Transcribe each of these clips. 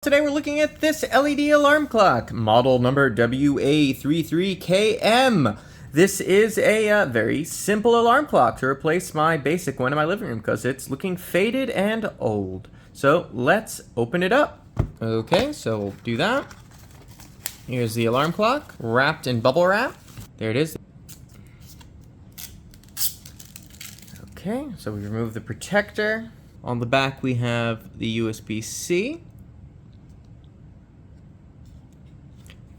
Today we're looking at this LED alarm clock, model number WA33KM. This is a very simple alarm clock to replace my basic one in my living room because it's looking faded and old. So let's open it up. Okay, so we'll do that. Here's the alarm clock, wrapped in bubble wrap. There it is. Okay, so we remove the protector. On the back we have the USB-C.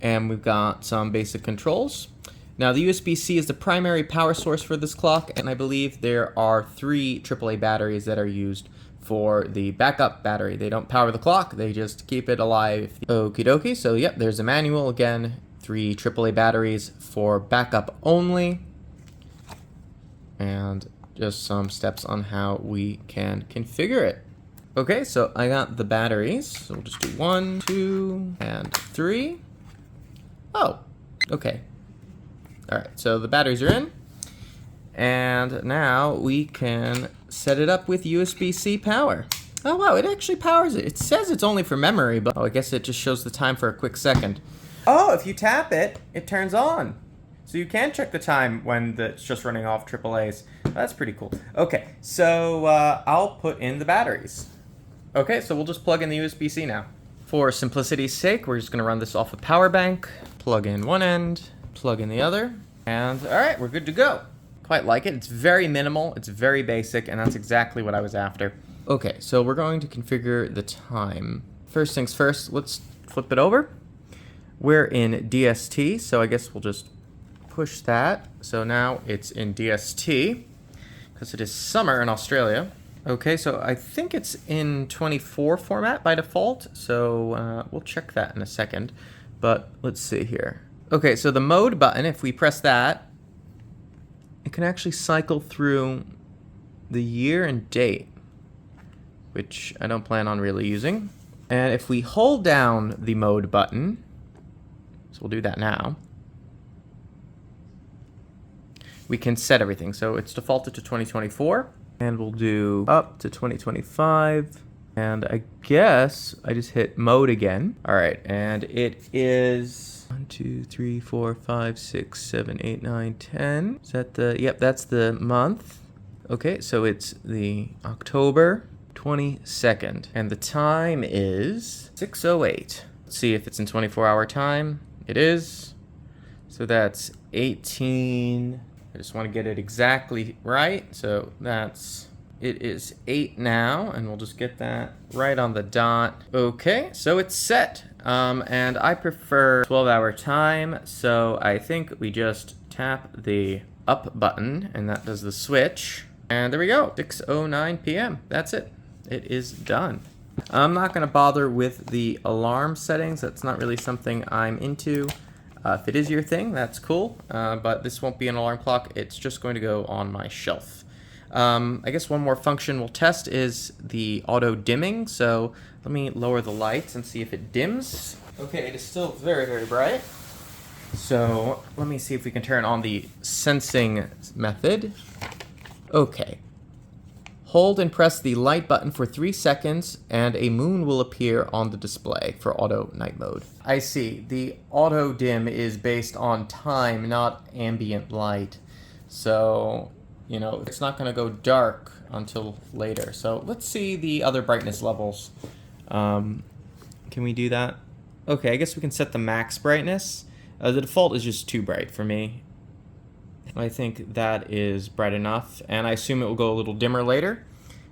And we've got some basic controls. Now the USB-C is the primary power source for this clock, and I believe there are 3 AAA batteries that are used for the backup battery. They don't power the clock, they just keep it alive. Okie dokie, so yep, there's a manual again, 3 AAA batteries for backup only, and just some steps on how we can configure it. Okay, so I got the batteries, so we'll just do 1, 2, and 3. Oh, okay. Alright, so the batteries are in. And now we can set it up with USB-C power. Oh wow, it actually powers it. It says it's only for memory, but I guess it just shows the time for a quick second. Oh, if you tap it, it turns on. So you can check the time when it's just running off AAAs. That's pretty cool. Okay, so I'll put in the batteries. Okay, so we'll just plug in the USB-C now. For simplicity's sake, we're just going to run this off a power bank. Plug in one end, plug in the other, and alright, we're good to go. Quite like it. It's very minimal, it's very basic, and that's exactly what I was after. Okay, so we're going to configure the time. First things first, let's flip it over. We're in DST, so I guess we'll just push that. So now it's in DST, because it is summer in Australia. Okay, so I think it's in 24 format by default, so we'll check that in a second. But let's see here. Okay, so the mode button, if we press that, it can actually cycle through the year and date, which I don't plan on really using. And if we hold down the mode button, so we'll do that now, we can set everything. So it's defaulted to 2024, and we'll do up to 2025. And I guess I just hit mode again. All right, and it is 1, 2, 3, 4, 5, 6, 7, 8, 9, 10. Is that the, yep, that's the month. Okay, so it's the October 22nd. And the time is 6:08. Let's see if it's in 24-hour time. It is. So that's 18. I just want to get it exactly right. So that's... It is 8 now, and we'll just get that right on the dot. Okay, so it's set. And I prefer 12-hour time, so I think we just tap the up button, and that does the switch. And there we go, 6:09 p.m. That's it. It is done. I'm not going to bother with the alarm settings. That's not really something I'm into. If it is your thing, that's cool. But this won't be an alarm clock. It's just going to go on my shelf. I guess one more function we'll test is the auto dimming. So let me lower the lights and see if it dims. Okay, it is still very, very bright. So let me see if we can turn on the sensing method. Okay. Hold and press the light button for 3 seconds and a moon will appear on the display for auto night mode. I see. The auto dim is based on time, not ambient light. So... you know, it's not going to go dark until later. So let's see the other brightness levels. Can we do that? Okay, I guess we can set the max brightness. The default is just too bright for me. I think that is bright enough, and I assume it will go a little dimmer later.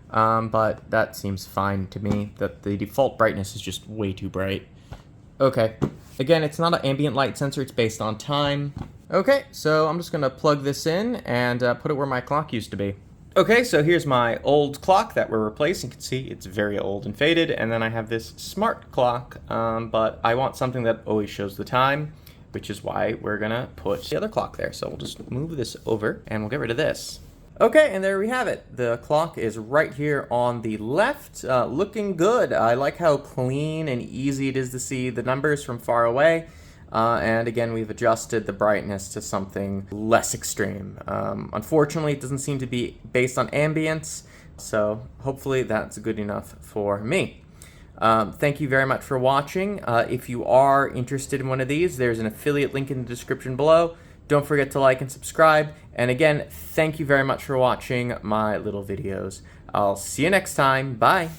But that seems fine to me, that the default brightness is just way too bright. Okay, again, it's not an ambient light sensor, it's based on time. Okay, so I'm just going to plug this in and put it where my clock used to be. Okay, so here's my old clock that we're replacing. You can see it's very old and faded, and then I have this smart clock, but I want something that always shows the time, which is why we're going to put the other clock there. So we'll just move this over, and we'll get rid of this. Okay, and there we have it. The clock is right here on the left, looking good. I like how clean and easy it is to see the numbers from far away. And again, we've adjusted the brightness to something less extreme. Unfortunately, it doesn't seem to be based on ambience, so hopefully that's good enough for me. Thank you very much for watching. If you are interested in one of these, there's an affiliate link in the description below. Don't forget to like and subscribe. And again, thank you very much for watching my little videos. I'll see you next time. Bye.